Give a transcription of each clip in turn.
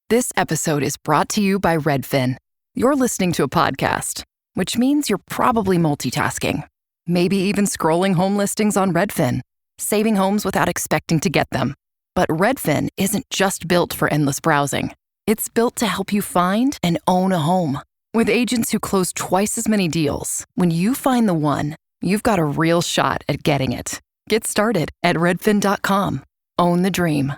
This episode is brought to you by Redfin. You're listening to a podcast, which means you're probably multitasking. Maybe even scrolling home listings on Redfin, saving homes without expecting to get them. But Redfin isn't just built for endless browsing. It's built to help you find and own a home. With agents who close twice as many deals, when you find the one, you've got a real shot at getting it. Get started at redfin.com. Own the dream.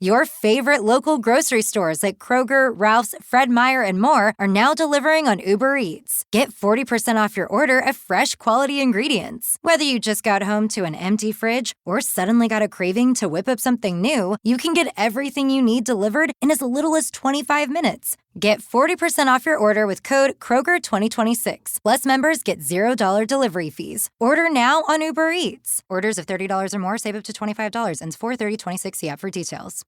Your favorite local grocery stores like Kroger, Ralph's, Fred Meyer, and more are now delivering on Uber Eats. Get 40% off your order of fresh, quality ingredients. Whether you just got home to an empty fridge or suddenly got a craving to whip up something new, you can get everything you need delivered in as little as 25 minutes. Get 40% off your order with code Kroger2026. Plus, members get $0 delivery fees. Order now on Uber Eats. Orders of $30 or more save up to $25. Ends 4/30/26. See app for details.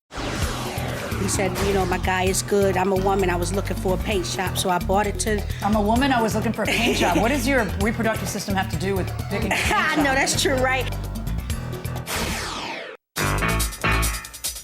He said, my guy is good. I'm a woman. I was looking for a paint shop, so I bought it to... I'm a woman. I was looking for a paint job. What does your reproductive system have to do with picking a paint job? No, that's true, right?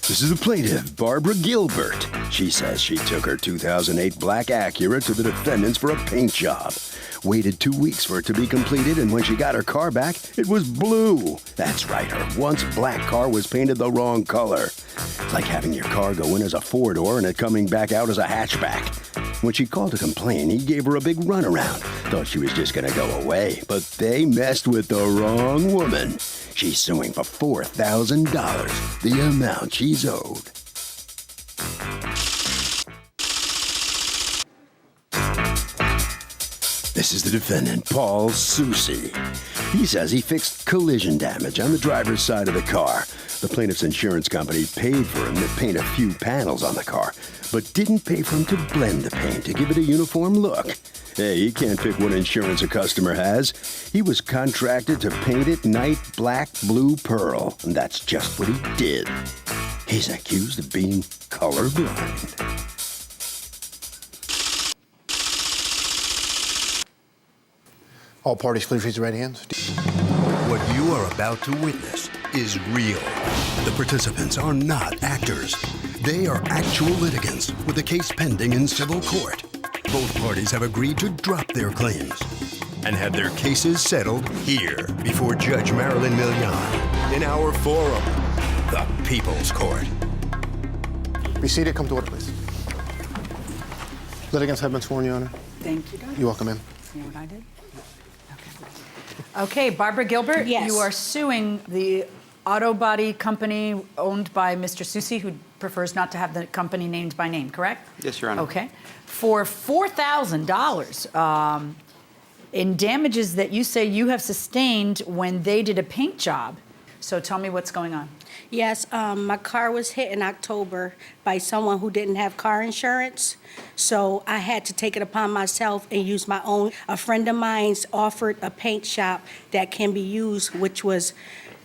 This is the plaintiff, Barbara Gilbert. She says she took her 2008 black Acura to the defendants for a paint job. Waited 2 weeks for it to be completed, and when she got her car back, it was blue. That's right, her once black car was painted the wrong color. It's like having your car go in as a four-door and it coming back out as a hatchback. When she called to complain, he gave her a big runaround. Thought she was just gonna go away, but they messed with the wrong woman. She's suing for $4,000, the amount she's owed. This is the defendant, Paul Soucy. He says he fixed collision damage on the driver's side of the car. The plaintiff's insurance company paid for him to paint a few panels on the car, but didn't pay for him to blend the paint to give it a uniform look. Hey, he can't pick what insurance a customer has. He was contracted to paint it night black, blue, pearl, and that's just what he did. He's accused of being colorblind. All parties, please raise your right hands. What you are about to witness is real. The participants are not actors. They are actual litigants with a case pending in civil court. Both parties have agreed to drop their claims and have their cases settled here before Judge Marilyn Milian in our forum, the People's Court. Be seated. Come to order, please. Litigants have been sworn, Your Honor. Thank you, Doug. You're welcome, ma'am. See what I did? Okay, Barbara Gilbert, Yes. You are suing the auto body company owned by Mr. Soucy, who prefers not to have the company named by name, correct? Yes, Your Honor. Okay. For $4,000 in damages that you say you have sustained when they did a paint job. So tell me what's going on. Yes, my car was hit in October by someone who didn't have car insurance. So I had to take it upon myself and use my own. A friend of mine's offered a paint shop that can be used, which was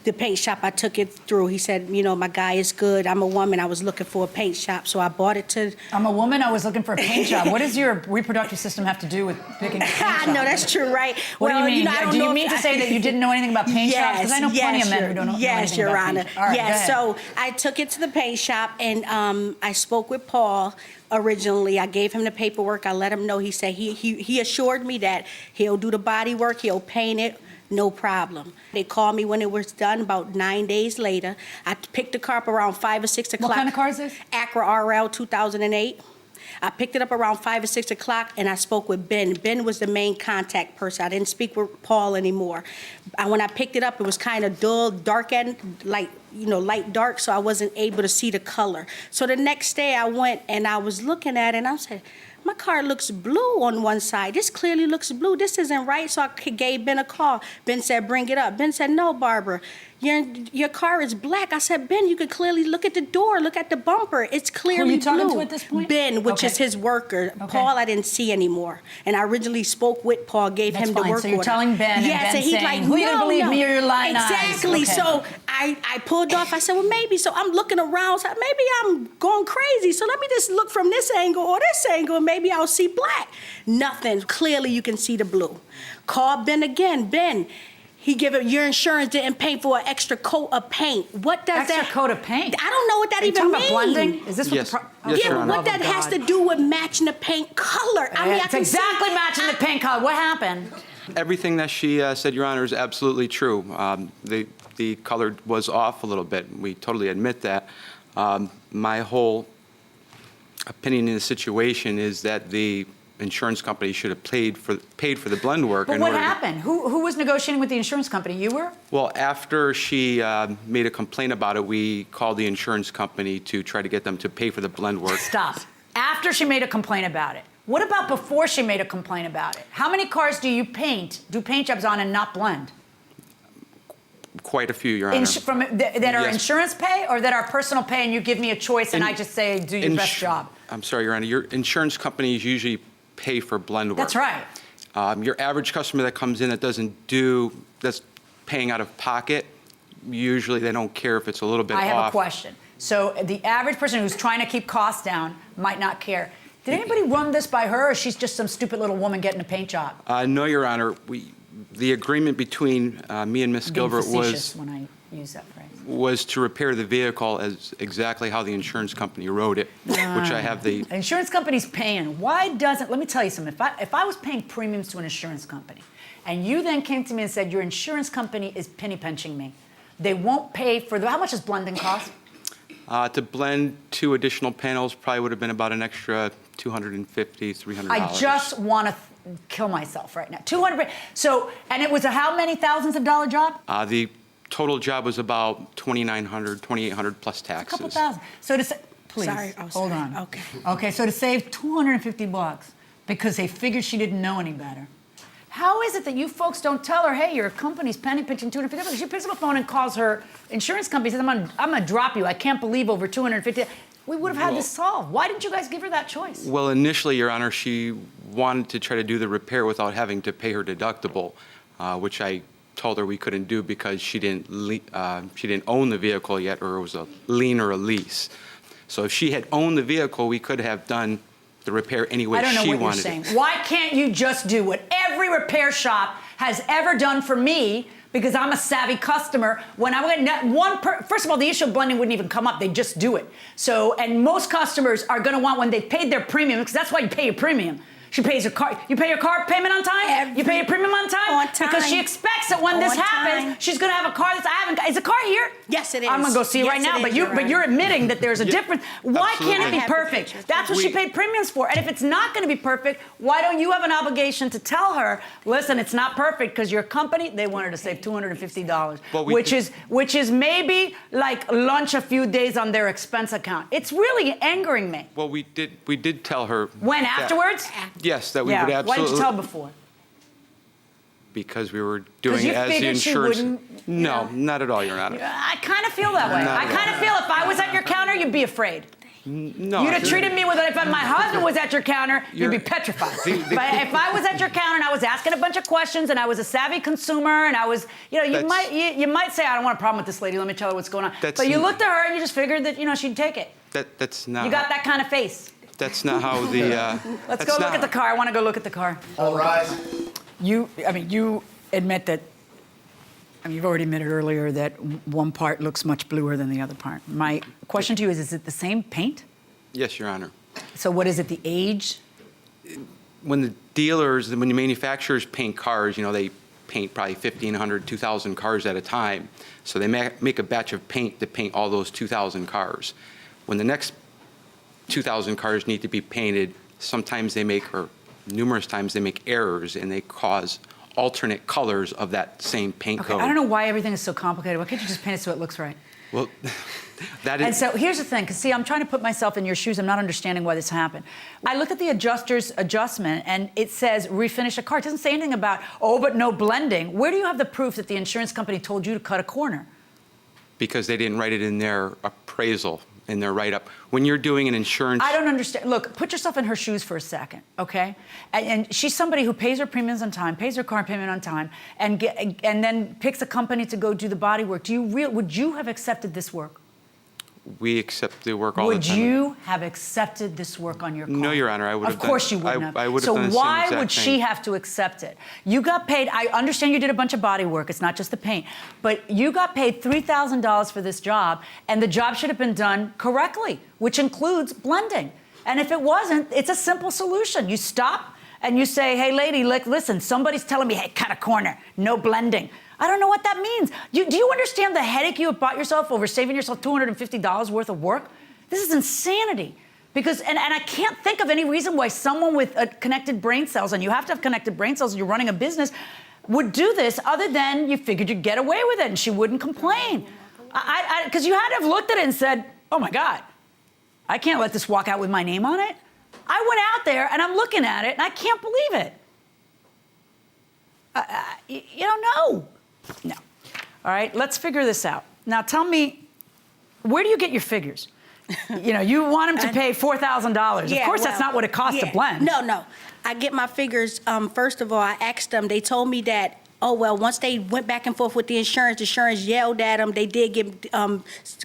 the paint shop I took it through. He said, my guy is good. I'm a woman. I was looking for a paint shop, so I bought it to... I'm a woman. I was looking for a paint job. What does your reproductive system have to do with picking a paint job? No, that's true, right? What do you mean? Do you mean to say that you didn't know anything about paint shops? Because I know plenty of men who don't know anything Your about Honor. paint. All right, yes, so I took it to the paint shop, and I spoke with Paul originally. I gave him the paperwork. I let him know. He said he assured me that he'll do the body work, he'll paint it, no problem. They called me when it was done about 9 days later. I picked the car up around 5 or 6 o'clock. What kind of car is this? Acura RL 2008. I picked it up around 5 or 6 o'clock, and I spoke with Ben. Ben was the main contact person. I didn't speak with Paul anymore. When I picked it up, it was kind of dull, dark and light dark, so I wasn't able to see the color. So the next day I went and I was looking at it, and I said, my car looks blue on one side. This clearly looks blue. This isn't right. So I gave Ben a call. Ben said, bring it up. Ben said, no, Barbara, your car is black. I said, Ben, you can clearly look at the door, look at the bumper. It's clearly blue. Who are you talking to at this point? Ben, which is his worker. Okay. Paul, I didn't see anymore. And I originally spoke with Paul, gave him the work order. So you're telling Ben, yes, and Ben's saying, like, who you gonna believe, me or your lying eyes? Exactly. Okay. So I pulled off. I said, well, maybe. So I'm looking around. So maybe I'm going crazy. So let me just look from this angle or this angle, and maybe I'll see black. Nothing. Clearly, you can see the blue. Call Ben again. Ben, your insurance didn't pay for an extra coat of paint. What does extra coat of paint? I don't know what that even means. Are you talking about blending? Is this yes. Yeah, Your but Honor. what that has to do with matching the paint color? I mean, I It's can exactly see, matching the paint color. What happened? Everything that she said, Your Honor, is absolutely true. The color was off a little bit. We totally admit that. My whole opinion in the situation is that the insurance company should have paid for the blend work. But what happened? Who was negotiating with the insurance company? You were? Well, after she made a complaint about it, we called the insurance company to try to get them to pay for the blend work. Stop. After she made a complaint about it. What about before she made a complaint about it? How many cars do you do paint jobs on and not blend? Quite a few, Your Honor. That are insurance pay or that are personal pay and you give me a choice and I just say, do your best job? I'm sorry, Your Honor. Your insurance companies usually pay for blend work. That's right. Your average customer that comes in that's paying out of pocket, usually they don't care if it's a little bit off. I have a question. So the average person who's trying to keep costs down might not care. Did anybody run this by her, or she's just some stupid little woman getting a paint job? No, Your Honor. The agreement between me and Ms. Gilbert when I use that phrase. was to repair the vehicle as exactly how the insurance company wrote it, which I have the... Insurance company's paying. Why doesn't... Let me tell you something. If I was paying premiums to an insurance company, and you then came to me and said, your insurance company is penny pinching me, they won't pay for... How much does blending cost? To blend 2 additional panels probably would have been about an extra $250, $300. I just want to kill myself right now. 200. So, and it was a how many thousands of dollar job? The total job was about $2,900, $2,800 plus taxes. A couple thousand. So to say, please, hold on. Okay. Okay, so to save $250 because they figured she didn't know any better. How is it that you folks don't tell her, hey, your company's penny pinching $250? She picks up the phone and calls her insurance company, says, I'm gonna drop you. I can't believe over $250. We would have had this solved. Why didn't you guys give her that choice? Well, initially, Your Honor, she wanted to try to do the repair without having to pay her deductible, which I told her we couldn't do because she didn't own the vehicle yet, or it was a lien or a lease. So if she had owned the vehicle, we could have done the repair any way she wanted it. I don't know what you're saying. Why can't you just do what every repair shop has ever done for me? Because I'm a savvy customer. When I went, first of all, the issue of blending wouldn't even come up. They just do it. So, and most customers are going to want when they've paid their premium, because that's why you pay your premium. She pays her car. You pay your car payment on time. You pay your premium on time. On time. Because she expects that when this happens, she's going to have a car that's. Is the car here? Yes, it is. I'm going to go see it right now. But you're admitting that there's a difference. Why absolutely. can't it be perfect? That's what she paid premiums for. And if it's not going to be perfect, why don't you have an obligation to tell her, listen, it's not perfect because your company, they wanted to save $250, well, which is maybe like lunch a few days on their expense account. It's really angering me. Well, we did tell her. When, afterwards? Yes, that we would absolutely. Why didn't you tell before? Because we were doing you it as the figured she insurance. wouldn't, No, not at all, Your Honor. I kind of feel that way. I kind of feel if I was at your counter, you'd be afraid. No. You'd have treated me with, if my husband was at your counter, you'd be petrified. But if I was at your counter and I was asking a bunch of questions and I was a savvy consumer and I was, you might say, I don't want a problem with this lady, let me tell her what's going on. But you looked at her and you just figured that, she'd take it. That's not. You got that kind of face. That's not how the. Let's go look at the car. I want to go look at the car. All rise. You admit that, you've already admitted earlier that one part looks much bluer than the other part. My question to you is it the same paint? Yes, Your Honor. So what is it, the age? When the manufacturers paint cars, they paint probably 1,500, 2,000 cars at a time. So they make a batch of paint to paint all those 2,000 cars. When the next 2,000 cars need to be painted, numerous times they make errors and they cause alternate colors of that same paint code. I don't know why everything is so complicated. Why can't you just paint it so it looks right? Well, that is... And so here's the thing, because see, I'm trying to put myself in your shoes. I'm not understanding why this happened. I looked at the adjuster's adjustment, and it says refinish a car. It doesn't say anything about, but no blending. Where do you have the proof that the insurance company told you to cut a corner? Because they didn't write it in their appraisal, in their write-up. When you're doing an insurance... I don't understand. Look, put yourself in her shoes for a second, okay? And she's somebody who pays her premiums on time, pays her car payment on time, and then picks a company to go do the body work. Would you have accepted this work? We accept the work all the Would time. you have accepted this work on your car? No, Your Honor, I would have Of course you wouldn't have. I would have done the So same why exact would she thing. have to accept it? You got paid, I understand you did a bunch of body work, it's not just the paint, but you got paid $3,000 for this job, and the job should have been done correctly, which includes blending. And if it wasn't, it's a simple solution. You stop and you say, hey, lady, listen, somebody's telling me, hey, cut a corner, no blending. I don't know what that means. Do you understand the headache you have bought yourself over saving yourself $250 worth of work? This is insanity. Because, and I can't think of any reason why someone with connected brain cells, and you have to have connected brain cells and you're running a business, would do this other than you figured you'd get away with it and she wouldn't complain. Because you had to have looked at it and said, oh my God, I can't let this walk out with my name on it. I went out there and I'm looking at it and I can't believe it. You don't know. No. All right, let's figure this out. Now tell me, where do you get your figures? You know, you want them to pay $4,000. Yeah, of course, that's not what it costs to blend. No. I get my figures. First of all, I asked them. They told me that, oh, well, once they went back and forth with the insurance yelled at them. They did get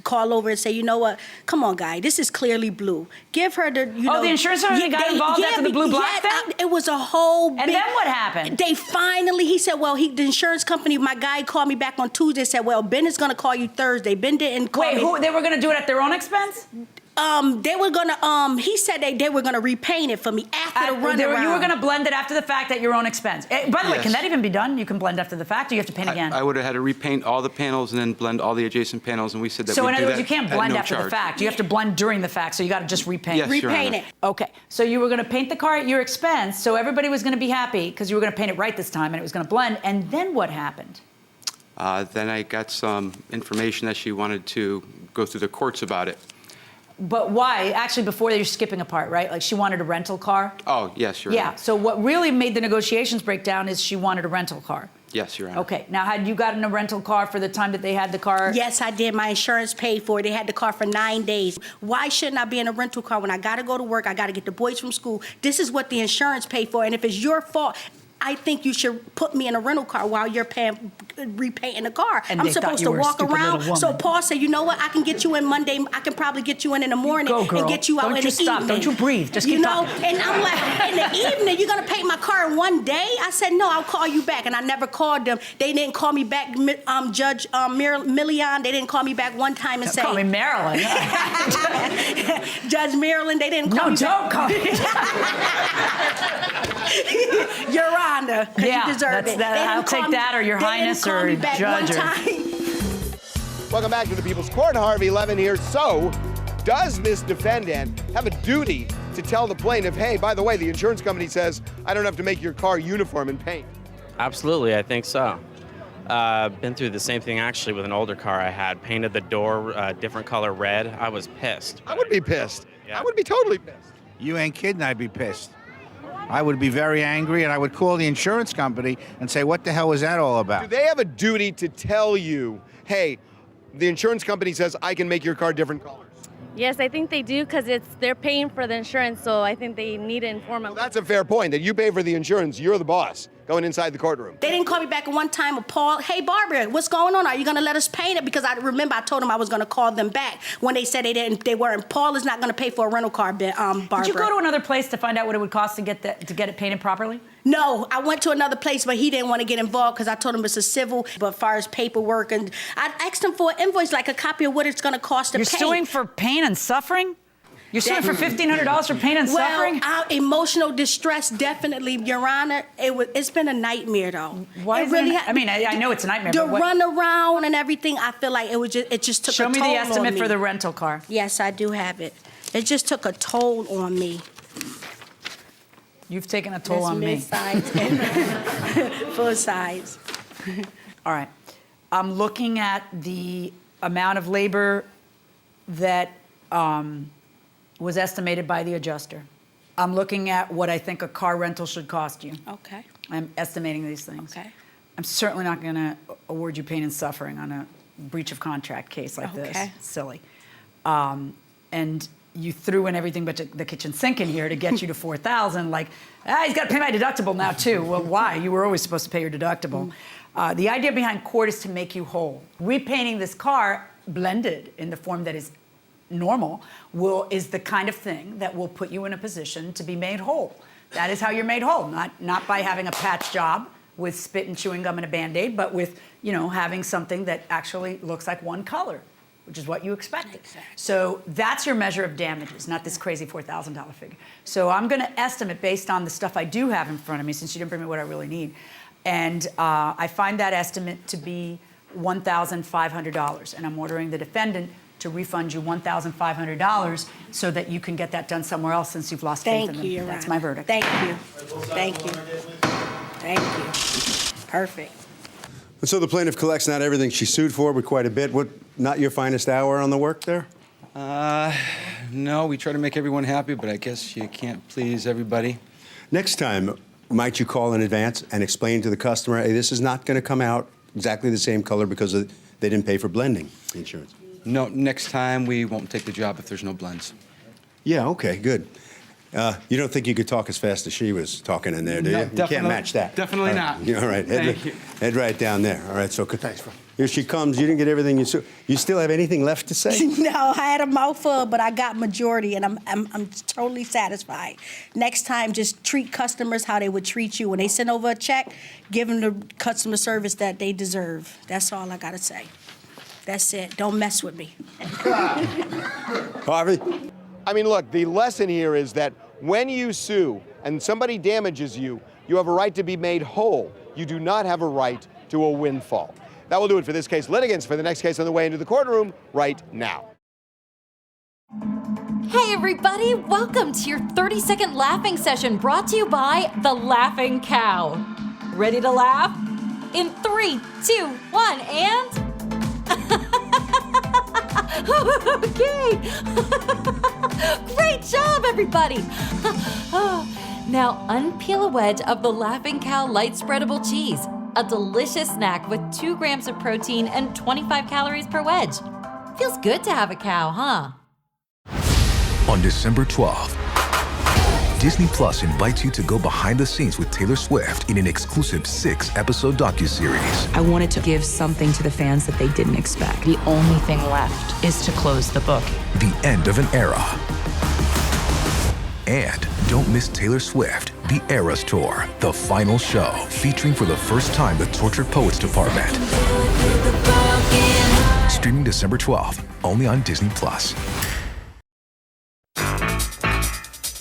call over and say, you know what? Come on, guy. This is clearly blue. Give her the, you know. The insurance company got involved after the blue-black thing? It was a whole big. And then what happened? They finally, he said, well, the insurance company, my guy called me back on Tuesday, said, well, Ben is going to call you Thursday. Ben didn't call me. Wait, they were going to do it at their own expense? They were gonna, he said they were gonna repaint it for me after the runaround. You were gonna blend it after the fact at your own expense. By the way, can that even be done? You can blend after the fact, or you have to paint again? I would have had to repaint all the panels and then blend all the adjacent panels, and we said that So we'd in do other words, that you can't at blend no after the charge. fact. You have to blend during the fact, so you gotta just repaint. Yes, Your repaint Honor. it. Okay, so you were gonna paint the car at your expense, so everybody was gonna be happy because you were gonna paint it right this time and it was gonna blend, and then what happened? Then I got some information that she wanted to go through the courts about it. But why? Actually, before you're skipping a part, right? Like she wanted a rental car? Oh, yes, Your Yeah, Honor. so what really made the negotiations break down is she wanted a rental car. Yes, Your Honor. Okay, now had you gotten a rental car for the time that they had the car? Yes, I did. My insurance paid for it. They had the car for 9 days. Why shouldn't I be in a rental car when I gotta go to work? I gotta get the boys from school. This is what the insurance paid for, and if it's your fault, I think you should put me in a rental car while you're repainting the car. And I'm they thought supposed you to were a walk stupid little around. woman. So Paul said, you know what? I can get you in Monday. I can probably get you in the morning Go, girl. and get you out Don't in you the stop. evening. Don't you breathe. Just keep you know? talking. And I'm like, in the evening, you're gonna paint my car in one day? I said, no, I'll call you back. And I never called them. They didn't call me back, Judge Millian. They didn't call me back one time and say. Call me Marilyn. Judge Marilyn, they didn't call me back. No, don't call me. Your Honor, because you deserve it. I'll take that, or Your Highness, or Judge. Welcome back to the People's Court. Harvey Levin here. So, does this defendant have a duty to tell the plaintiff, hey, by the way, the insurance company says I don't have to make your car uniform and paint? Absolutely, I think so. Been through the same thing actually with an older car I had. Painted the door different color red. I was pissed. I would be pissed. Yeah. I would be totally pissed. You ain't kidding, I'd be pissed. I would be very angry, and I would call the insurance company and say, what the hell was that all about? Do they have a duty to tell you, hey, the insurance company says I can make your car different colors? Yes, I think they do because they're paying for the insurance, so I think they need to inform them. Well, that's a fair point, that you pay for the insurance, you're the boss, going inside the courtroom. They didn't call me back at one time with Paul. Hey, Barbara, what's going on? Are you going to let us paint it? Because I remember I told them I was going to call them back when they said they weren't. Paul is not going to pay for a rental car, Barbara. Did you go to another place to find out what it would cost to get it painted properly? No, I went to another place, but he didn't want to get involved because I told him it's a civil. But as far as paperwork, and I asked him for an invoice, like a copy of what it's going to cost to You're paint. suing for pain and suffering? You're suing for $1,500 for pain and suffering? Well, emotional distress, definitely, Your Honor. It's been a nightmare, though. Why is it? I mean, I know it's a nightmare. The but what, run around and everything, I feel like it just took a toll on me. Show me the estimate for the rental car. Yes, I do have it. It just took a toll on me. You've taken a toll on me. Mid-size and full size. All right. I'm looking at the amount of labor that was estimated by the adjuster. I'm looking at what I think a car rental should cost you. Okay. I'm estimating these things. Okay. I'm certainly not going to award you pain and suffering on a breach of contract case like this. Okay. Silly. And you threw in everything but the kitchen sink in here to get you to $4,000. Like, he's got to pay my deductible now too. Well, why? You were always supposed to pay your deductible. The idea behind court is to make you whole. Repainting this car blended in the form that is normal is the kind of thing that will put you in a position to be made whole. That is how you're made whole, not by having a patch job with spit and chewing gum and a Band-Aid, but with, having something that actually looks like one color, which is what you expected. Exactly. So that's your measure of damages, not this crazy $4,000 figure. So I'm going to estimate based on the stuff I do have in front of me, since you didn't bring me what I really need. And I find that estimate to be $1,500. And I'm ordering the defendant to refund you $1,500 so that you can get that done somewhere else since you've lost faith in them. Thank you, Your That's Honor. my verdict. Thank you. Thank you. Thank you. Perfect. And so the plaintiff collects not everything she sued for, but quite a bit. Not your finest hour on the work there? No, we try to make everyone happy, but I guess you can't please everybody. Next time, might you call in advance and explain to the customer, hey, this is not going to come out exactly the same color because they didn't pay for blending insurance? No, next time we won't take the job if there's no blends. Yeah, okay, good. You don't think you could talk as fast as she was talking in there, do you? No, You can't match that. Definitely All not. right. All right. Thank you. Head right down there. All right, so Thanks, bro. here she comes. You didn't get everything you sued. You still have anything left to say? No, I had a mouthful, but I got majority, and I'm totally satisfied. Next time, just treat customers how they would treat you. When they send over a check, give them the customer service that they deserve. That's all I got to say. That's it. Don't mess with me. Harvey? I mean, look, the lesson here is that when you sue and somebody damages you, you have a right to be made whole. You do not have a right to a windfall. That will do it for this case. Litigants for the next case on the way into the courtroom right now. Hey everybody, welcome to your 30-second laughing session brought to you by The Laughing Cow. Ready to laugh? In 3, 2, 1, and... Okay! Great job, everybody! Now unpeel a wedge of the Laughing Cow light spreadable cheese, a delicious snack with 2 grams of protein and 25 calories per wedge. Feels good to have a cow, huh? On December 12th, Disney Plus invites you to go behind the scenes with Taylor Swift in an exclusive 6-episode docuseries. I wanted to give something to the fans that they didn't expect. The only thing left is to close the book. The end of an era. And don't miss Taylor Swift, The Eras Tour, the final show, featuring for the first time the Tortured Poets Department. Streaming December 12th, only on Disney Plus.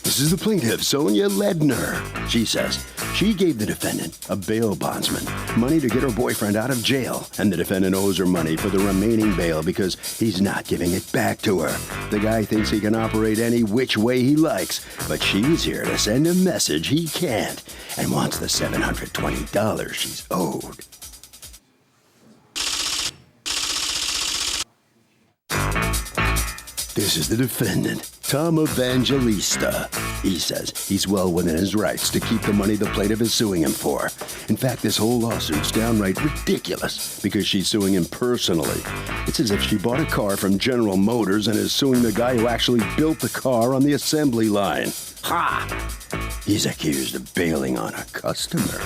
This is the plaintiff, Sonia Ledner. She says she gave the defendant, a bail bondsman, money to get her boyfriend out of jail, and the defendant owes her money for the remaining bail because he's not giving it back to her. The guy thinks he can operate any which way he likes, but she's here to send a message he can't and wants the $720 she's owed. This is the defendant, Tom Evangelista. He says he's well within his rights to keep the money the plaintiff is suing him for. In fact, this whole lawsuit's downright ridiculous because she's suing him personally. It's as if she bought a car from General Motors and is suing the guy who actually built the car on the assembly line. Ha! He's accused of bailing on a customer.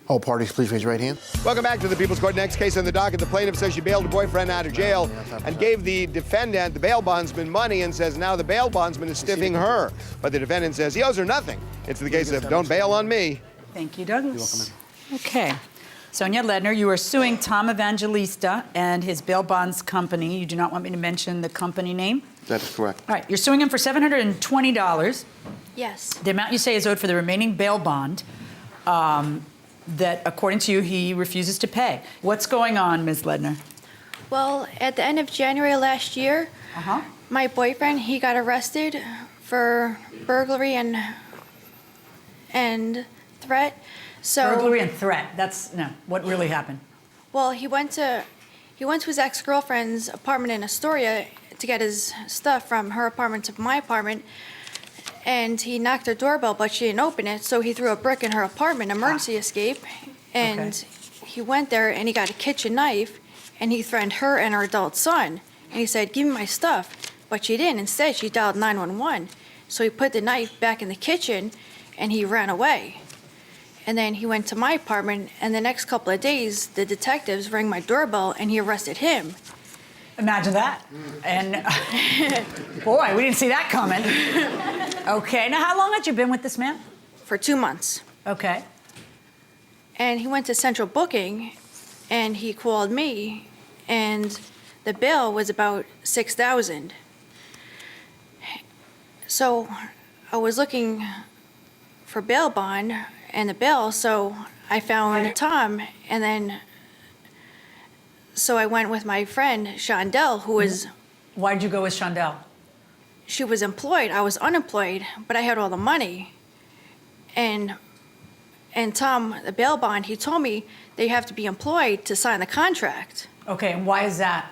All parties, please raise your right hand. Welcome back to the People's Court. Next case on the docket. The plaintiff says she bailed her boyfriend out of jail and gave the defendant, the bail bondsman, money and says now the bail bondsman is stiffing her. But the defendant says he owes her nothing. It's the case of don't bail on me. Thank you, Douglas. Okay. Sonia Ledner, you are suing Tom Evangelista and his bail bonds company. You do not want me to mention the company name? That is correct. All right. You're suing him for $720. Yes. The amount you say is owed for the remaining bail bond. That, according to you, he refuses to pay. What's going on, Ms. Ledner? Well, at the end of January last year, my boyfriend, he got arrested for burglary and threat. So Burglary and threat. That's, no, what really happened? Well, he went to his ex-girlfriend's apartment in Astoria to get his stuff from her apartment to my apartment. And he knocked her doorbell, but she didn't open it, so he threw a brick in her apartment, emergency escape. And he went there and he got a kitchen knife and he threatened her and her adult son. And he said, give me my stuff. But she didn't. Instead, she dialed 911. So he put the knife back in the kitchen and he ran away. And then he went to my apartment, and the next couple of days, the detectives rang my doorbell, and he arrested him. Imagine that. And boy, we didn't see that coming. Okay, now how long had you been with this man? For 2 months. Okay. And he went to central booking, and he called me, and the bill was about $6,000. So I was looking for bail bond and the bill, so I found Tom, and then so I went with my friend Shondell, who was. Why'd you go with Shondell? She was employed. I was unemployed, but I had all the money. And Tom, the bail bond, he told me they have to be employed to sign the contract. Okay, and why is that?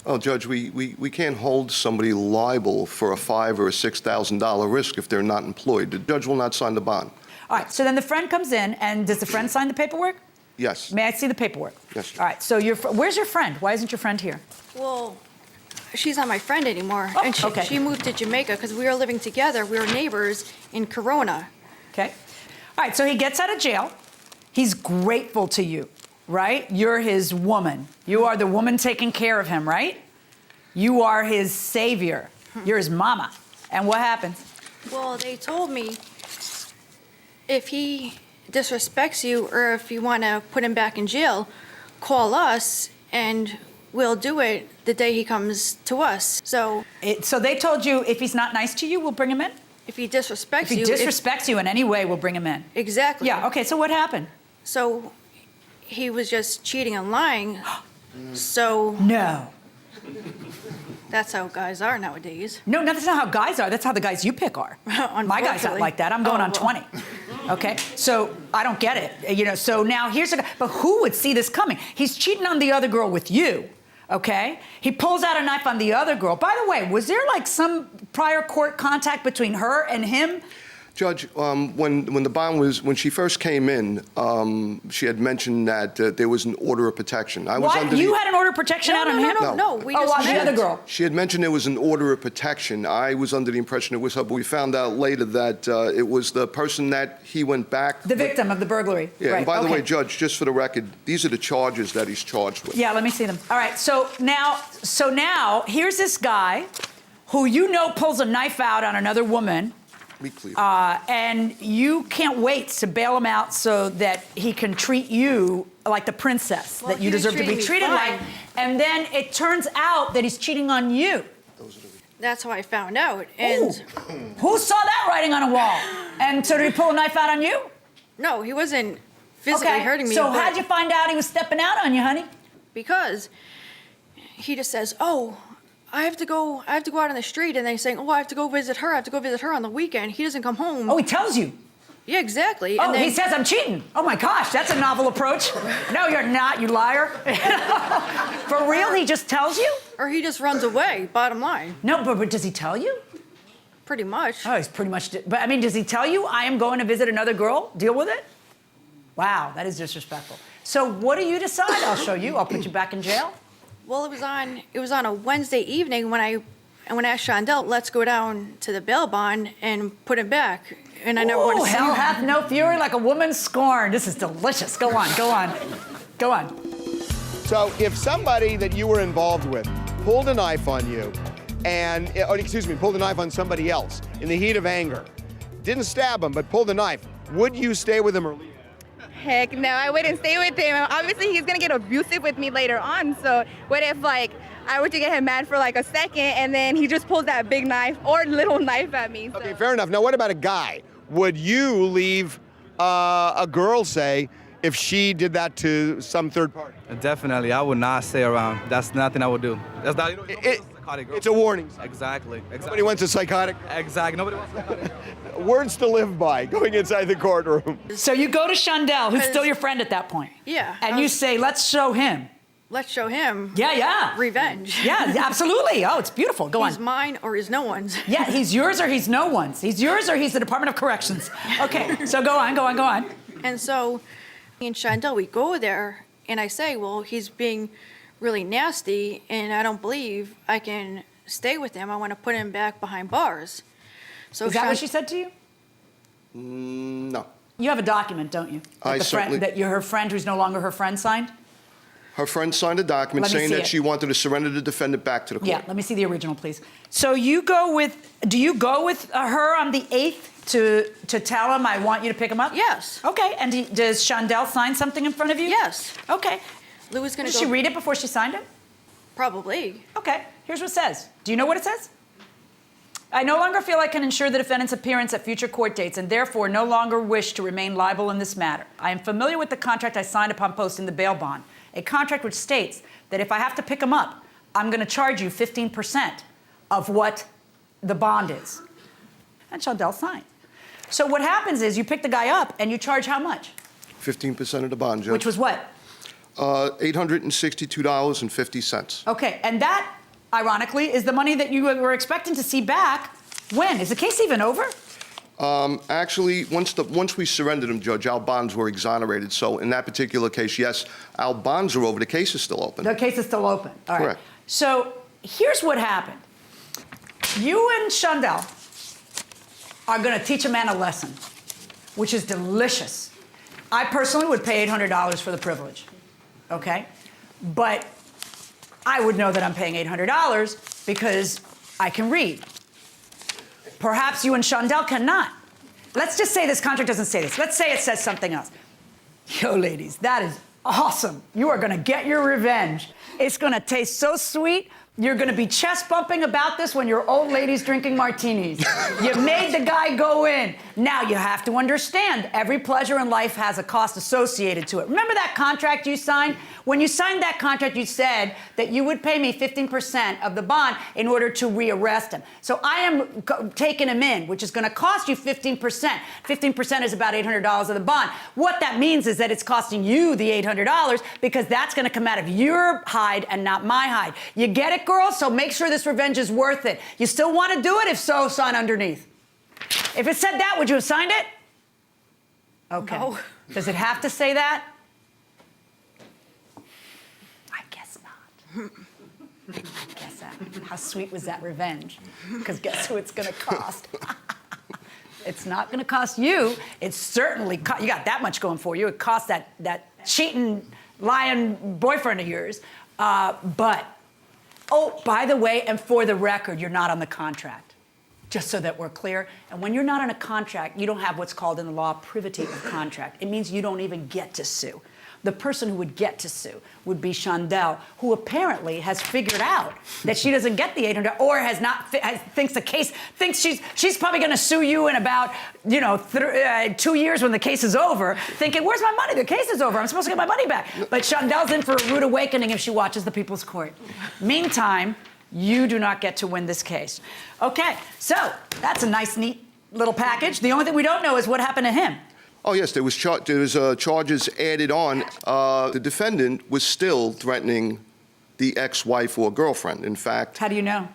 Oh, Judge, we can't hold somebody liable for a $5,000 or a $6,000 risk if they're not employed. The judge will not sign the bond. All right, so then the friend comes in, and does the friend sign the paperwork? Yes. May I see the paperwork? Yes. All right, so where's your friend? Why isn't your friend here? Well, she's not my friend anymore. Oh, and okay. She moved to Jamaica because we were living together. We were neighbors in Corona. Okay. All right, so he gets out of jail. He's grateful to you, right? You're his woman. You are the woman taking care of him, right? You are his savior. You're his mama. And what happens? Well, they told me if he disrespects you or if you want to put him back in jail, call us and we'll do it the day he comes to us. So they told you if he's not nice to you, we'll bring him in? If he disrespects you. If he disrespects you in any way, we'll bring him in. Exactly. Yeah, okay, so what happened? So he was just cheating and lying. So. No. That's how guys are nowadays. No, that's not how guys are. That's how the guys you pick are. My guy's not like that. I'm going on 20. Okay, so I don't get it. You know, so now here's a guy, but who would see this coming? He's cheating on the other girl with you. Okay, he pulls out a knife on the other girl. By the way, was there like some prior court contact between her and him? Judge, when the bond was, when she first came in, she had mentioned that there was an order of protection. What? You had an order of protection out on him? No, we just on the other girl. She had mentioned there was an order of protection. I was under the impression it was her, but we found out later that it was the person that he went back. The victim of the burglary. Yeah, right. And by the way, Judge, just for the record, these are the charges that he's charged with. Yeah, let me see them. All right, so now here's this guy who you know pulls a knife out on another woman. And you can't wait to bail him out so that he can treat you like the princess that you deserve to be treated like. And then it turns out that he's cheating on you. That's how I found out. And who saw that writing on a wall? And so did he pull a knife out on you? No, he wasn't physically hurting me. So how'd you find out he was stepping out on you, honey? Because he just says, "Oh, I have to go out on the street," and they're saying, "Oh, I have to go visit her. I have to go visit her on the weekend." He doesn't come home. Oh, he tells you? Yeah, exactly. Oh, and then, he says I'm cheating. Oh my gosh, that's a novel approach. No, you're not, you liar. For real, he just tells you? Or he just runs away, bottom line. No, but does he tell you? Pretty much. Oh, he's pretty much, but I mean, does he tell you, I am going to visit another girl? Deal with it? Wow, that is disrespectful. So what do you decide? I'll show you. I'll put you back in jail. Well, it was on a Wednesday evening when I asked Shondell, let's go down to the bail bond and put him back. And I never want to see hell him. hath no fury like a woman scorned. This is delicious. Go on. Go on. So if somebody that you were involved with pulled a knife on you pulled a knife on somebody else in the heat of anger, didn't stab him, but pulled a knife, would you stay with him or leave? Heck no, I wouldn't stay with him. Obviously, he's gonna get abusive with me later on. So what if I were to get him mad for a second and then he just pulls that big knife or little knife at me? So. Okay, fair enough. Now what about a guy? Would you leave a girl, say, if she did that to some third party? Definitely, I would not stay around. That's nothing I would do. That's not. It's a warning. Exactly. Nobody wants a psychotic. Exactly. Nobody wants a psychotic. Words to live by going inside the courtroom. So you go to Shondell, who's still your friend at that point. Yeah. And you say, let's show him. Let's show him. Yeah. Revenge. Yeah, absolutely. Oh, it's beautiful. Go on. He's mine or he's no one's. Yeah, he's yours or he's no one's. He's yours or he's the Department of Corrections. Okay, so go on. And so me and Shondell, we go there and I say, well, he's being really nasty and I don't believe I can stay with him. I want to put him back behind bars. So is that what she said to you? No. You have a document, don't you? I certainly... That her friend who's no longer her friend signed? Her friend signed a document saying that she wanted to surrender the defendant back to the court. Yeah, let me see the original, please. So do you go with her on the 8th to tell him I want you to pick him up? Yes. Okay, and does Shondell sign something in front of you? Yes. Okay. Lou was going to Did she read it before she signed it? Probably. Okay, here's what it says. Do you know what it says? I no longer feel I can ensure the defendant's appearance at future court dates and therefore no longer wish to remain liable in this matter. I am familiar with the contract I signed upon posting the bail bond, a contract which states that if I have to pick him up, I'm going to charge you 15% of what the bond is. And Shondell signed. So what happens is you pick the guy up and you charge how much? 15% of the bond, Judge. Which was what? $862.50. Okay, and that, ironically, is the money that you were expecting to see back when? Is the case even over? Actually, once we surrendered him, Judge, our bonds were exonerated. So in that particular case, yes, our bonds are over. The case is still open. The case is still open. All right. Correct. So here's what happened. You and Shondell are going to teach a man a lesson, which is delicious. I personally would pay $800 for the privilege, okay? But I would know that I'm paying $800 because I can read. Perhaps you and Shondell cannot. Let's just say this contract doesn't say this. Let's say it says something else. Yo, ladies, that is awesome. You are going to get your revenge. It's going to taste so sweet. You're going to be chest bumping about this when your old lady's drinking martinis. You made the guy go in. Now you have to understand every pleasure in life has a cost associated to it. Remember that contract you signed? When you signed that contract, you said that you would pay me 15% of the bond in order to rearrest him. So I am taking him in, which is going to cost you 15%. 15% is about $800 of the bond. What that means is that it's costing you the $800 because that's going to come out of your hide and not my hide. You get it, girl? So make sure this revenge is worth it. You still want to do it? If so, sign underneath. If it said that, would you have signed it? Okay. No. Does it have to say that? I guess not. Guess that. How sweet was that revenge? Because guess who it's going to cost? It's not going to cost you. It's certainly, you got that much going for you. It cost that cheating, lying boyfriend of yours. But, oh, by the way, and for the record, you're not on the contract. Just so that we're clear. And when you're not on a contract, you don't have what's called in the law privity of contract. It means you don't even get to sue. The person who would get to sue would be Shondell, who apparently has figured out that she doesn't get the $800 or thinks she's probably going to sue you in about 2 years when the case is over, thinking, where's my money? The case is over. I'm supposed to get my money back. But Shondell's in for a rude awakening if she watches the People's Court. Meantime, you do not get to win this case. Okay, so that's a nice, neat little package. The only thing we don't know is what happened to him. Oh, yes, there was charges added on. The defendant was still threatening the ex-wife or girlfriend. In fact... How do you know?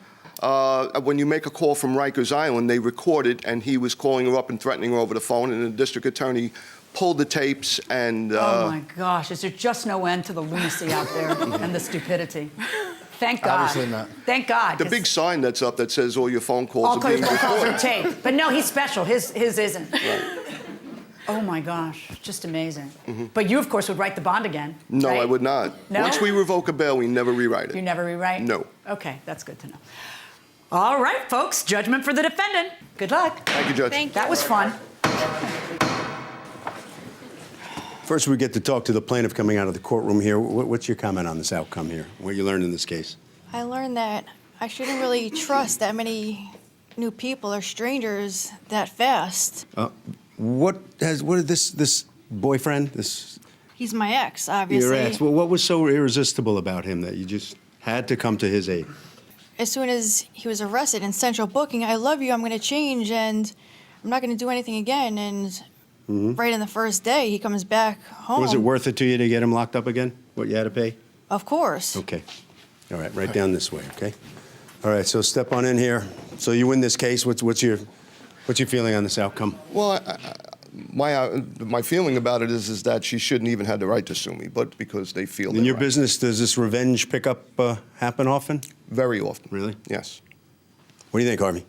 When you make a call from Rikers Island, they record it, and he was calling her up and threatening her over the phone, and the district attorney pulled the tapes and... oh, my gosh. Is there just no end to the lunacy out there and the stupidity? Thank God. Obviously not. Thank God. The big sign that's up that says all your phone calls are being recorded. All your phone calls are taped. But no, he's special. His isn't. Right. Oh, my gosh. Just amazing. Mm-hmm. But you, of course, would write the bond again. No, right? I would not. No? Once we revoke a bail, we never rewrite it. You never rewrite? No. Okay, that's good to know. All right, folks. Judgment for the defendant. Good luck. Thank you, Judge. Thank you. That was fun. First, we get to talk to the plaintiff coming out of the courtroom here. What's your comment on this outcome here? What you learned in this case? I learned that I shouldn't really trust that many new people or strangers that fast. What did this boyfriend, He's my ex, obviously. Your ex. Well, what was so irresistible about him that you just had to come to his aid? As soon as he was arrested in central booking, I love you, I'm going to change, and I'm not going to do anything again. And right in the first day, he comes back home. Was it worth it to you to get him locked up again? What you had to pay? Of course. Okay. All right, right down this way, okay? All right, so step on in here. So you win this case. What's your feeling on this outcome? Well, my feeling about it is that she shouldn't even have the right to sue me, but because they feel in your business, does this revenge pickup happen often? Very often. Really? Yes. What do you think, Harvey?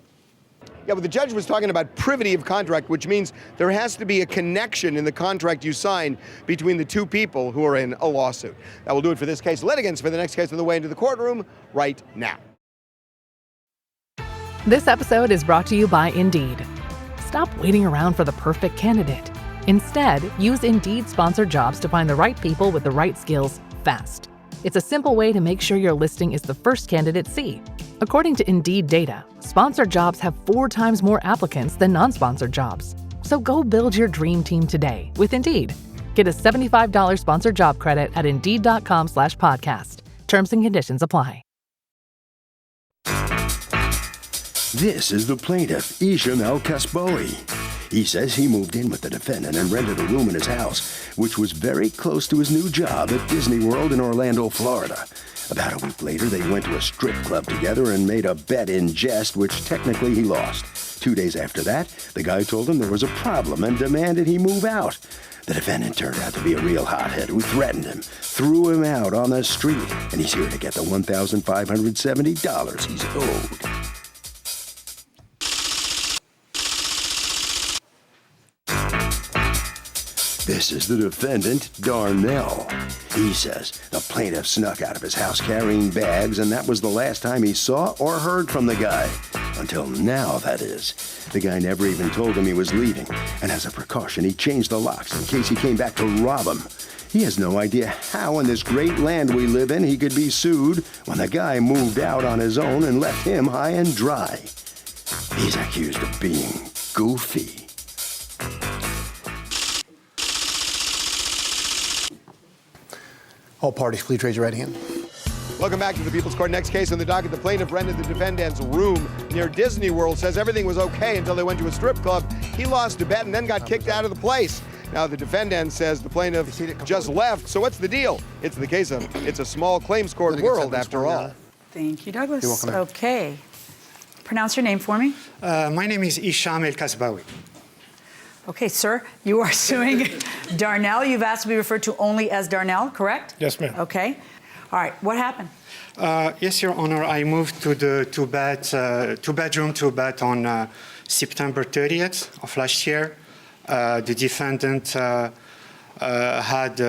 Yeah, but the judge was talking about privity of contract, which means there has to be a connection in the contract you sign between the two people who are in a lawsuit. That will do it for this case. Litigants for the next case on the way into the courtroom right now. This episode is brought to you by Indeed. Stop waiting around for the perfect candidate. Instead, use Indeed sponsored jobs to find the right people with the right skills fast. It's a simple way to make sure your listing is the first candidates see. According to Indeed data, sponsored jobs have 4 times more applicants than non-sponsored jobs. So go build your dream team today with Indeed. Get a $75 sponsored job credit at Indeed.com/podcast. Terms and conditions apply. This is the plaintiff, Isham El-Kasboui. He says he moved in with the defendant and rented a room in his house, which was very close to his new job at Disney World in Orlando, Florida. About a week later, they went to a strip club together and made a bet in jest, which technically he lost. 2 days after that, the guy told him there was a problem and demanded he move out. The defendant turned out to be a real hothead who threatened him, threw him out on the street, and he's here to get the $1,570 he's owed. This is the defendant, Darnell. He says the plaintiff snuck out of his house carrying bags, and that was the last time he saw or heard from the guy. Until now, that is. The guy never even told him he was leaving, and as a precaution, he changed the locks in case he came back to rob him. He has no idea how in this great land we live in he could be sued when the guy moved out on his own and left him high and dry. He's accused of being goofy. All parties, please raise your right hand. Welcome back to the People's Court. Next case on the docket, the plaintiff rented the defendant's room near Disney World, says everything was okay until they went to a strip club. He lost a bet and then got kicked out of the place. Now the defendant says the plaintiff just left. So what's the deal? It's the case of, it's a small claims court world after all. Thank you, Douglas. You're welcome. Okay. Pronounce your name for me. My name is Isham El-Kasboui. Okay, sir, you are suing Darnell. You've asked to be referred to only as Darnell, correct? Yes, ma'am. Okay. All right, what happened? Yes, Your Honor, I moved to the two-bedroom, two-bath on September 30th of last year. The defendant had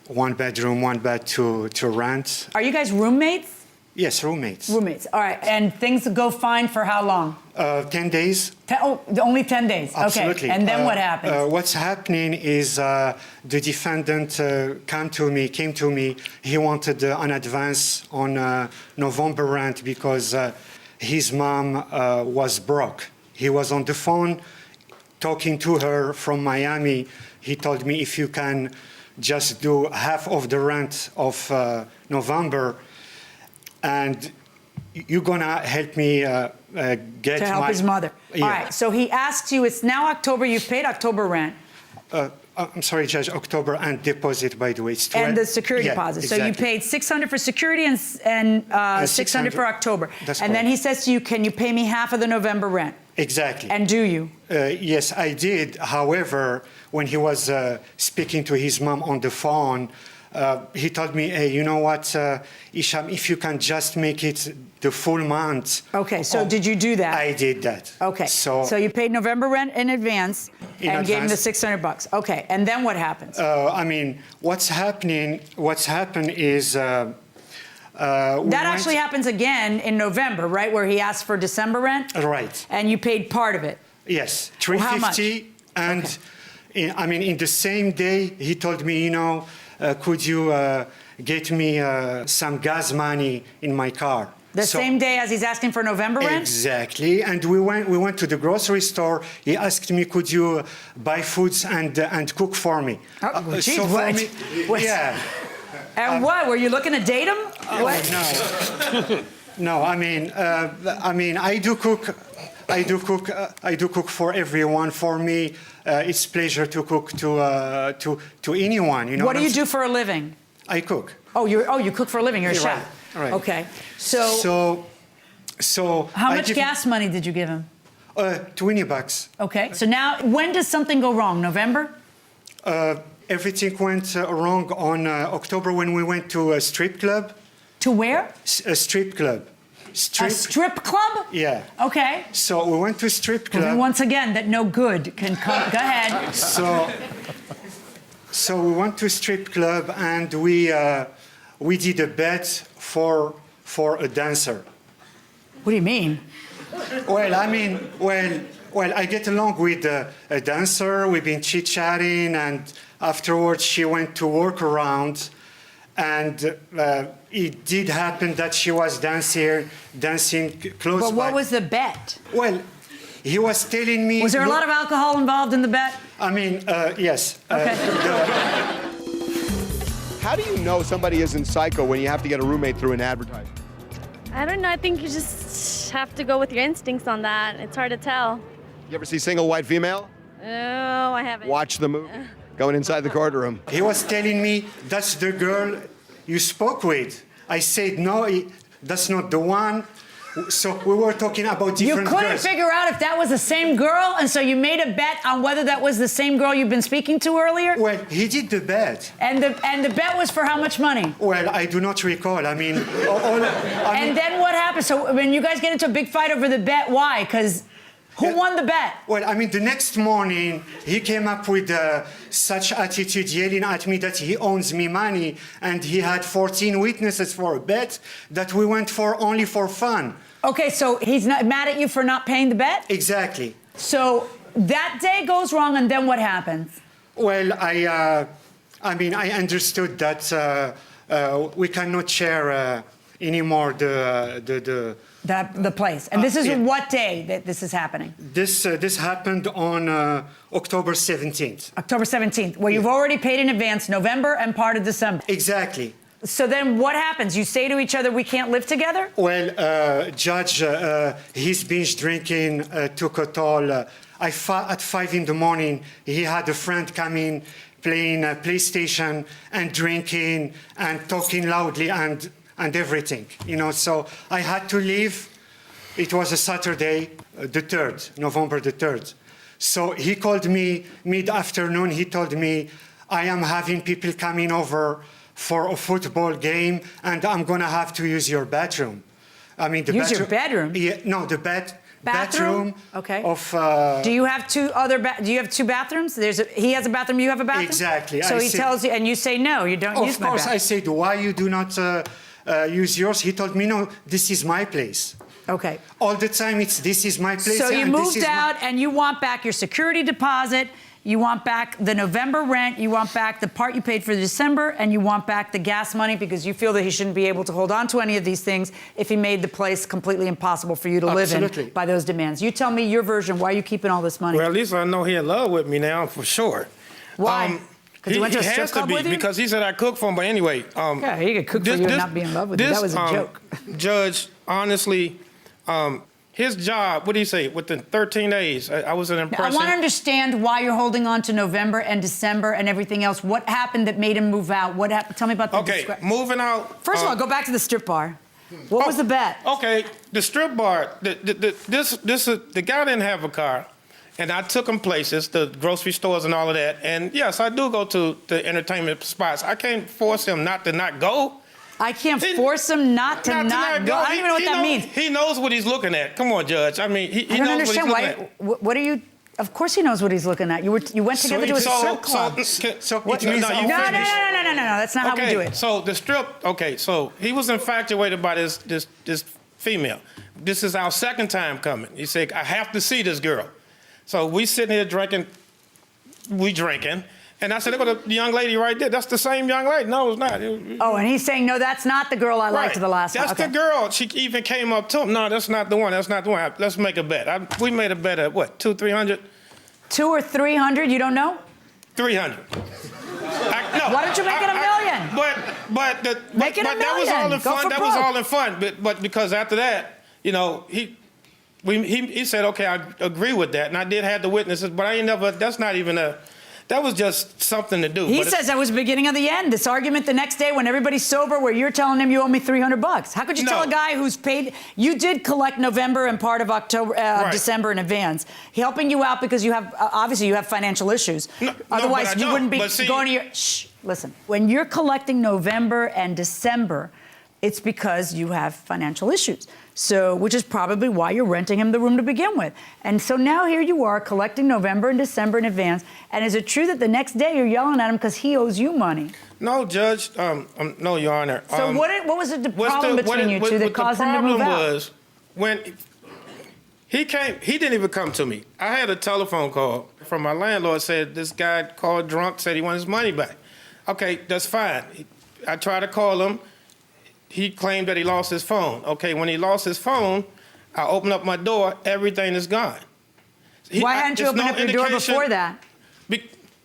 one bedroom, one bath to rent. Are you guys roommates? Yes, roommates. Roommates, all right. And things go fine for how long? 10 days. Only 10 days. Absolutely. Okay, and then what happens? What's happening is the defendant came to me. He wanted an advance on November rent because his mom was broke. He was on the phone talking to her from Miami. He told me, if you can just do half of the rent of November, and you're gonna help me get to help his mother. Yeah. All right, so he asks you, it's now October, you've paid October rent. I'm sorry, Judge, October and deposit, by the way. It's And the security deposit. Exactly. So you paid $600 for security and $600 for October. That's and then correct. he says to you, can you pay me half of the November rent? Exactly. And do you? Yes, I did. However, when he was speaking to his mom on the phone, he told me, hey, you know what, Isham, if you can just make it the full month. Okay, so did you do that? I did that. Okay, so you paid November rent in advance and gave him the $600. Okay, and then what happens? I mean, what's happened is... that actually happens again in November, right, where he asked for December rent? Right. And you paid part of it? Yes, $350. Well, how much? And, in the same day, he told me, you know, could you get me some gas money in my car? The same day as he's asking for November rent? Exactly. And we went to the grocery store. He asked me, could you buy foods and cook for me? Oh, geez, what? Yeah. And what? Were you looking to date him? No. No, I mean, I do cook. I do cook for everyone. For me, it's pleasure to cook to anyone. You know. What do you do for a living? I cook. Oh, you cook for a living. You're a chef. Right. Okay. So. How much gas money did you give him? $20. Okay. So now, when does something go wrong? November? Everything went wrong on October when we went to a strip club. To where? A strip club. A strip club? Yeah. Okay. So we went to a strip club. And once again, that no good can come. Go ahead. So we went to a strip club and we did a bet for a dancer. What do you mean? Well, I mean, I get along with a dancer. We've been chit-chatting, and afterwards she went to work around, and it did happen that she was dancing close by. But what was the bet? Well, he was telling me... Was there a lot of alcohol involved in the bet? I mean, yes. Okay. How do you know somebody isn't psycho when you have to get a roommate through an advertisement? I don't know. I think you just have to go with your instincts on that. It's hard to tell. You ever see Single White Female? No, I haven't. Watch the movie. Going inside the courtroom. He was telling me, that's the girl you spoke with. I said, no, that's not the one. So we were talking about different girls. You couldn't figure out if that was the same girl, and so you made a bet on whether that was the same girl you've been speaking to earlier? Well, he did the bet. And the bet was for how much money? Well, I do not recall. I mean... And then what happened? So when you guys get into a big fight over the bet, why? Because who won the bet? Well, I mean, the next morning, he came up with such attitude, yelling at me that he owes me money, and he had 14 witnesses for a bet that we went for only for fun. Okay, so he's not mad at you for not paying the bet? Exactly. So that day goes wrong, and then what happens? Well, I mean, I understood that we cannot share anymore the place. And this is what day that this is happening? This happened on October 17th. October 17th, where you've already paid in advance November and part of December. Exactly. So then what happens? You say to each other, we can't live together? Well, Judge, his binge drinking took a toll. At 5 in the morning, he had a friend come in, playing PlayStation and drinking and talking loudly and everything, you know. So I had to leave. It was a Saturday, the 3rd, November the 3rd. So he called me mid-afternoon. He told me, I am having people coming over for a football game, and I'm gonna have to use your bathroom. I mean, the use your bedroom? Yeah, no, the bathroom. Okay. Of. Do you have two bathrooms? He has a bathroom. You have a bathroom. Exactly. So he tells you, and you say no. You don't use my bathroom. Of course, I said, why you do not use yours? He told me, no, this is my place. Okay. All the time, this is my place. So you moved out, and you want back your security deposit. You want back the November rent, you want back the part you paid for December, and you want back the gas money because you feel that he shouldn't be able to hold on to any of these things if he made the place completely impossible for you to live in by those demands. You tell me your version. Why are you keeping all this money? Well, at least I know he's in love with me now, for sure. Why? Because he went to a strip club with you? Because he said I cook for him, but anyway. Yeah, he could cook for you and not be in love with you. That was a joke. Judge, honestly, his job, what do you say, within 13 days, I was an impression. I want to understand why you're holding on to November and December and everything else. What happened that made him move out? What happened? Tell me about the moving out. First of all, go back to the strip bar. What was the bet? Okay, the strip bar, the guy didn't have a car, and I took him places, the grocery stores and all of that. And yes, I do go to the entertainment spots. I can't force him not go. I can't force him not to not go. I don't even know what that means. He knows what he's looking at. Come on, Judge. I mean, he knows what he's looking at. What are you? Of course he knows what he's looking at. You went together to a strip club. No, that's not how we do it. So the strip. Okay, so he was infatuated by this female. This is our second time coming. He said, I have to see this girl. So we sitting here drinking. And I said, look at the young lady right there. That's the same young lady. No, it's not. Oh, and he's saying, no, that's not the girl I liked the last time. That's the girl. She even came up to him. No, that's not the one. That's not the one. Let's make a bet. We made a bet at what, 200-300? 200 or 300? You don't know? 300. Why don't you make it $1 million? But that was all in fun. That was all in fun. But because after that, you know, he said, okay, I agree with that, and I did have the witnesses, but I ain't never. That's not even a. That was just something to do. He says that was the beginning of the end. This argument the next day when everybody's sober where you're telling him you owe me $300. How could you tell a guy who's paid? You did collect November and part of December in advance, helping you out because you have, obviously you have financial issues. Otherwise you wouldn't be going to your, listen, when you're collecting November and December, it's because you have financial issues. So, which is probably why you're renting him the room to begin with. And so now here you are collecting November and December in advance. And is it true that the next day you're yelling at him because he owes you money? No, Judge. No, Your Honor. So what was the problem between you two that caused him to move out? The problem was when he came, he didn't even come to me. I had a telephone call from my landlord, said this guy called drunk, said he wanted his money back. Okay, that's fine. I tried to call him. He claimed that he lost his phone. Okay, when he lost his phone, I opened up my door, everything is gone. Why hadn't you opened up your door before that?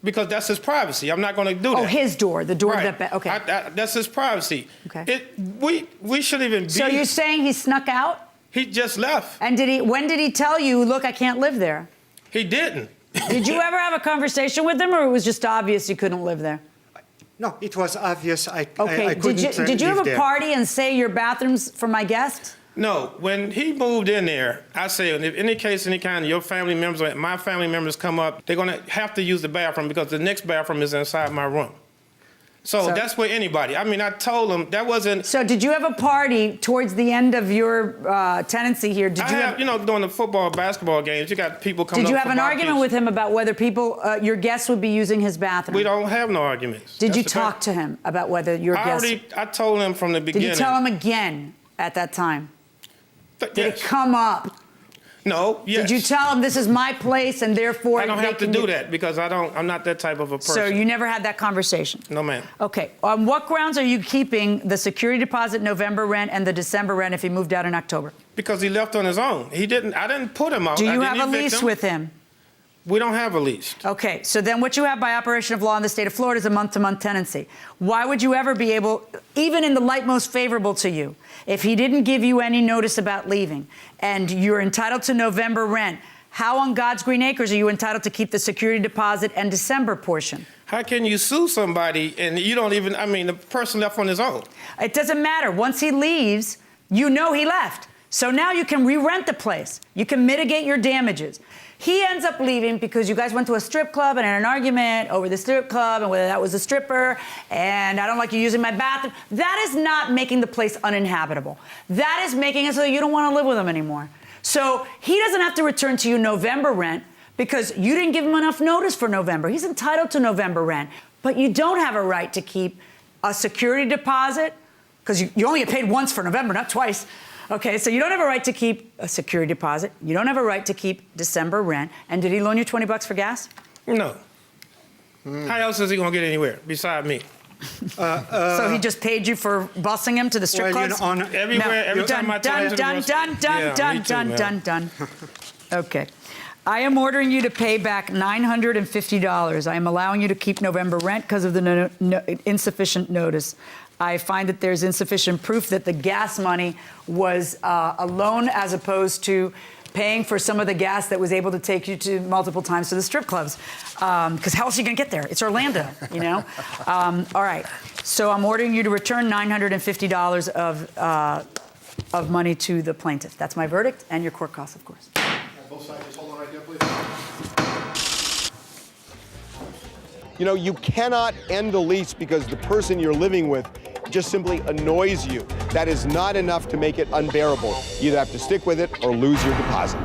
Because that's his privacy. I'm not going to do that. Oh, his door, the door right. that, okay. That's his privacy. Okay. We shouldn't even be. So you're saying he snuck out? He just left. And when did he tell you, look, I can't live there? He didn't. Did you ever have a conversation with him, or it was just obvious you couldn't live there? No, it was obvious I Okay, couldn't did you have live a there. party and say your bathroom's for my guests? No, when he moved in there, I said, if any case, any kind of your family members or my family members come up, they're going to have to use the bathroom because the next bathroom is inside my room. So that's where anybody. I mean, I told him that wasn't. So did you have a party towards the end of your tenancy here? Did you have, during the football, basketball games, you got people coming up. Did you have for an barbecues. argument with him about whether people, your guests would be using his bathroom? We don't have no arguments. Did you talk to him about whether your guests? I told him from the beginning. Did you tell him again at that time? Did yes. it come up? No, yes. Did you tell him this is my place and therefore I don't have to do that because I'm not that type of a person. So you never had that conversation? No, ma'am. Okay. On what grounds are you keeping the security deposit November rent and the December rent if he moved out in October? Because he left on his own. I didn't put him out. Do you have a lease with him? We don't have a lease. Okay, so then what you have by operation of law in the state of Florida is a month-to-month tenancy. Why would you ever be able, even in the light most favorable to you, if he didn't give you any notice about leaving and you're entitled to November rent, how on God's green acres are you entitled to keep the security deposit and December portion? How can you sue somebody and you don't even, the person left on his own? It doesn't matter. Once he leaves, you know he left. So now you can re-rent the place. You can mitigate your damages. He ends up leaving because you guys went to a strip club and had an argument over the strip club and whether that was a stripper, and I don't like you using my bathroom. That is not making the place uninhabitable. That is making it so that you don't want to live with him anymore. So he doesn't have to return to you November rent because you didn't give him enough notice for November. He's entitled to November rent, but you don't have a right to keep a security deposit because you only get paid once for November, not twice. Okay, so you don't have a right to keep a security deposit. You don't have a right to keep December rent. And did he loan you $20 for gas? No. How else is he going to get anywhere beside me? So he just paid you for busing him to the strip clubs? Everywhere, every time I tell him done. Okay. I am ordering you to pay back $950. I am allowing you to keep November rent because of the insufficient notice. I find that there's insufficient proof that the gas money was a loan as opposed to paying for some of the gas that was able to take you to multiple times to the strip clubs. Because how else are you going to get there? It's Orlando, you know? All right. So I'm ordering you to return $950 of money to the plaintiff. That's my verdict and your court costs, of course. Both sides, just hold on right there, please. You cannot end the lease because the person you're living with just simply annoys you. That is not enough to make it unbearable. You either have to stick with it or lose your deposit.